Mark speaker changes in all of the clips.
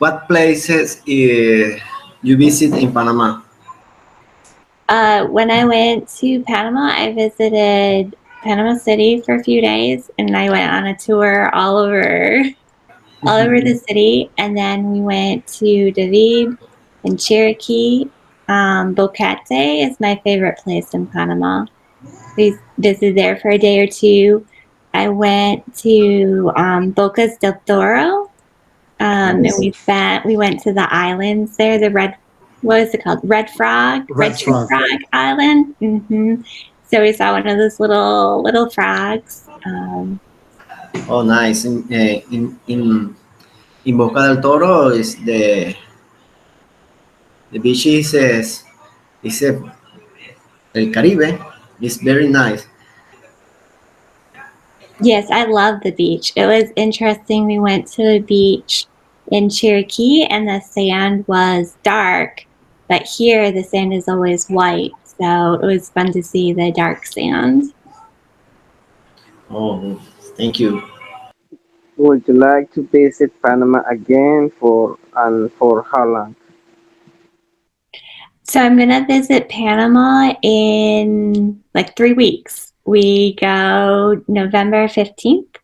Speaker 1: What places you visit in Panama?
Speaker 2: When I went to Panama, I visited Panama City for a few days, and I went on a tour all over the city. And then we went to David and Cherokee. Bocate is my favorite place in Panama. We visited there for a day or two. I went to Bocas del Toro, and we went to the islands there. What is it called? Red Tree Frog Island. So we saw one of those little frogs.
Speaker 1: Oh, nice. In Boca del Toro is the beach is el Caribe. It's very nice.
Speaker 2: Yes, I love the beach. It was interesting. We went to the beach in Cherokee, and the sand was dark, but here the sand is always white. So it was fun to see the dark sand.
Speaker 1: Oh, thank you.
Speaker 3: Would you like to visit Panama again for how long?
Speaker 2: So I'm going to visit Panama in like 3 weeks. We go November 15th.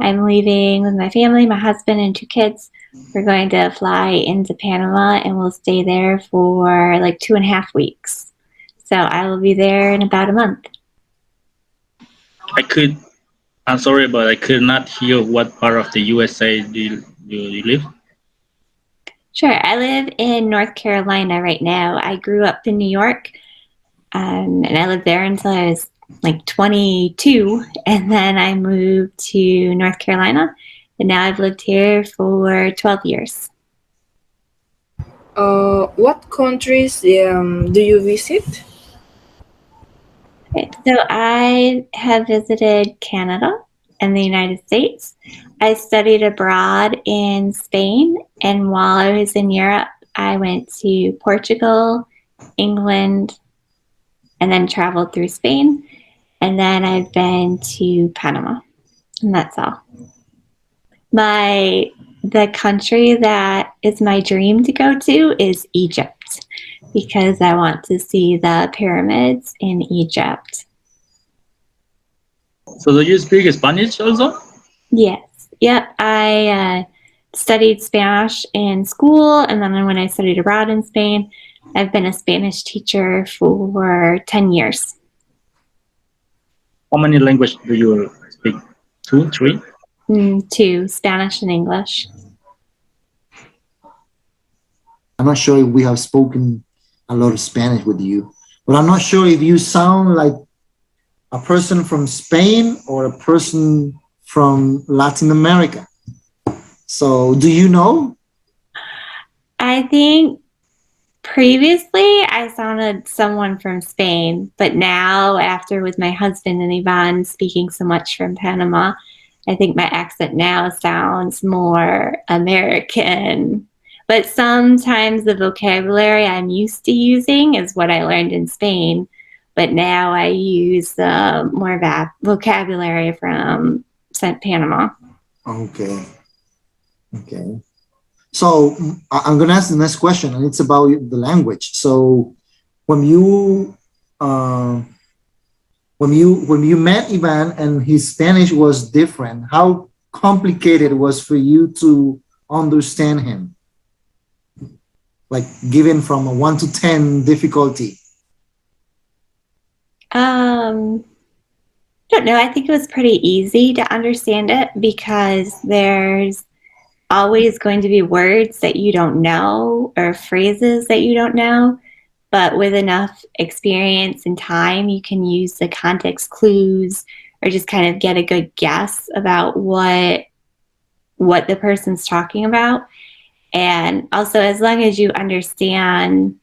Speaker 2: I'm leaving with my family, my husband, and 2 kids. We're going to fly into Panama, and we'll stay there for like 2.5 weeks. So I will be there in about a month.
Speaker 4: I'm sorry, but I could not hear what part of the USA do you live?
Speaker 2: Sure. I live in North Carolina right now. I grew up in New York, and I lived there until I was like 22, and then I moved to North Carolina, and now I've lived here for 12 years.
Speaker 5: What countries do you visit?
Speaker 2: Okay, so I have visited Canada and the United States. I studied abroad in Spain, and while I was in Europe, I went to Portugal, England, and then traveled through Spain. And then I've been to Panama, and that's all. The country that is my dream to go to is Egypt, because I want to see the pyramids in Egypt.
Speaker 4: So do you speak Spanish also?
Speaker 2: Yes. Yep. I studied Spanish in school, and then when I studied abroad in Spain, I've been a Spanish teacher for 10 years.
Speaker 4: How many languages do you speak? 2, 3?
Speaker 2: 2, Spanish and English.
Speaker 6: I'm not sure if we have spoken a lot of Spanish with you, but I'm not sure if you sound like a person from Spain or a person from Latin America. So do you know?
Speaker 2: I think previously I sounded someone from Spain, but now, after with my husband and Yvonne speaking so much from Panama, I think my accent now sounds more American. But sometimes the vocabulary I'm used to using is what I learned in Spain, but now I use more vocabulary from Panama.
Speaker 6: Okay. So I'm going to ask the next question, and it's about the language. So when you met Ivan and his Spanish was different, how complicated it was for you to understand him? Like given from a 1 to 10 difficulty.
Speaker 2: I don't know. I think it was pretty easy to understand it, because there's always going to be words that you don't know or phrases that you don't know. But with enough experience and time, you can use the context clues or just kind of get a good guess about what the person's talking about. And also, as long as you understand,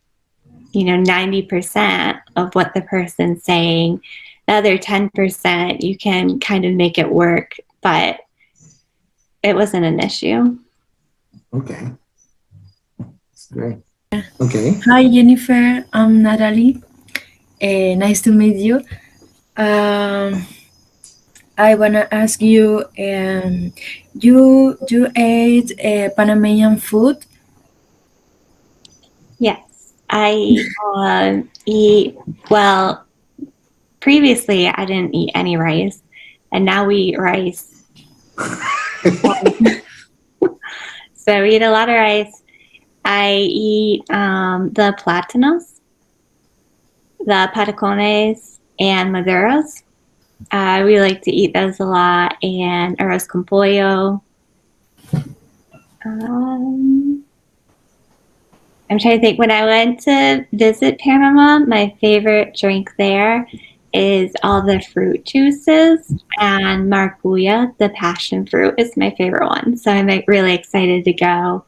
Speaker 2: 90% of what the person's saying, the other 10%, you can kind of make it work. But it wasn't an issue.
Speaker 6: Okay. That's great. Okay.
Speaker 7: Hi, Jennifer. I'm Natalie. Nice to meet you. I want to ask you, You ate Panamanian food?
Speaker 2: Yes, I eat, well, previously I didn't eat any rice, and now we eat rice. So we eat a lot of rice. I eat the plátanos, the patacones, and maduros. We like to eat those a lot, and arroz con pollo. I'm trying to think. When I went to visit Panama, my favorite drink there is all the fruit juices, and maracuya, the passion fruit, is my favorite one. So I'm like really excited to go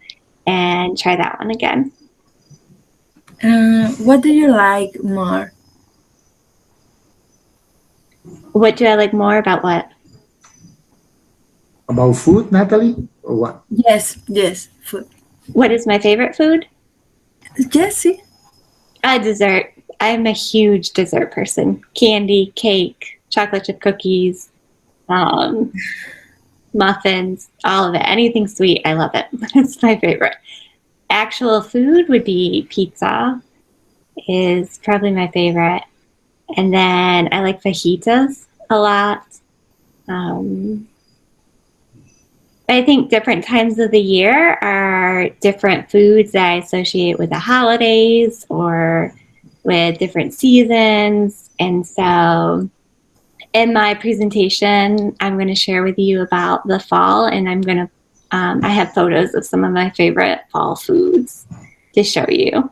Speaker 2: and try that one again.
Speaker 7: What do you like more?
Speaker 2: What do I like more about what?
Speaker 6: About food, Natalie, or what?
Speaker 7: Yes, food.
Speaker 2: What is my favorite food?
Speaker 7: Yes, see.
Speaker 2: Dessert. I'm a huge dessert person. Candy, cake, chocolate chip cookies, muffins, all of it. Anything sweet, I love it. It's my favorite. Actual food would be pizza, is probably my favorite. And then I like fajitas a lot. I think different times of the year are different foods that I associate with the holidays or with different seasons. And so in my presentation, I'm going to share with you about the fall, and I have photos of some of my favorite fall foods to show you.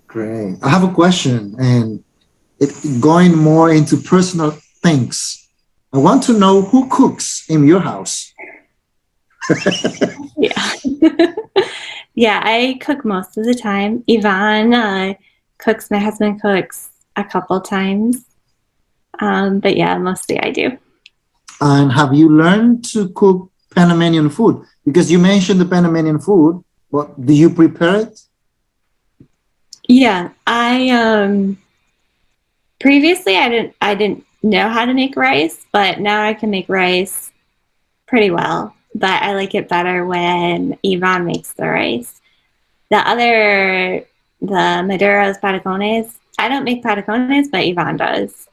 Speaker 6: Great. I have a question, and going more into personal things. I want to know who cooks in your house.
Speaker 2: Yeah. Yeah, I cook most of the time. Yvonne cooks, my husband cooks a couple times. But yeah, mostly I do.
Speaker 6: And have you learned to cook Panamanian food? Because you mentioned the Panamanian food, but do you prepare it?
Speaker 2: Yeah, I previously I didn't know how to make rice, but now I can make rice pretty well. But I like it better when Yvonne makes the rice. The maduros, patacones, I don't make patacones, but Yvonne does.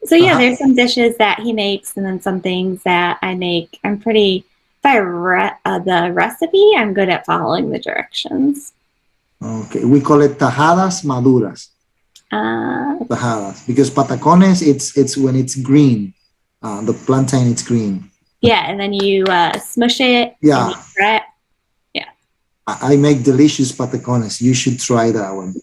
Speaker 2: So yeah, there's some dishes that he makes, and then some things that I make. I'm pretty, the recipe, I'm good at following the directions.
Speaker 6: Okay, we call it tajadas maduras. Tajadas, because patacones, it's when it's green. The plantain, it's green.
Speaker 2: Yeah, and then you smush it.
Speaker 6: Yeah.
Speaker 2: And you fry it.
Speaker 6: I make delicious patacones. You should try that one.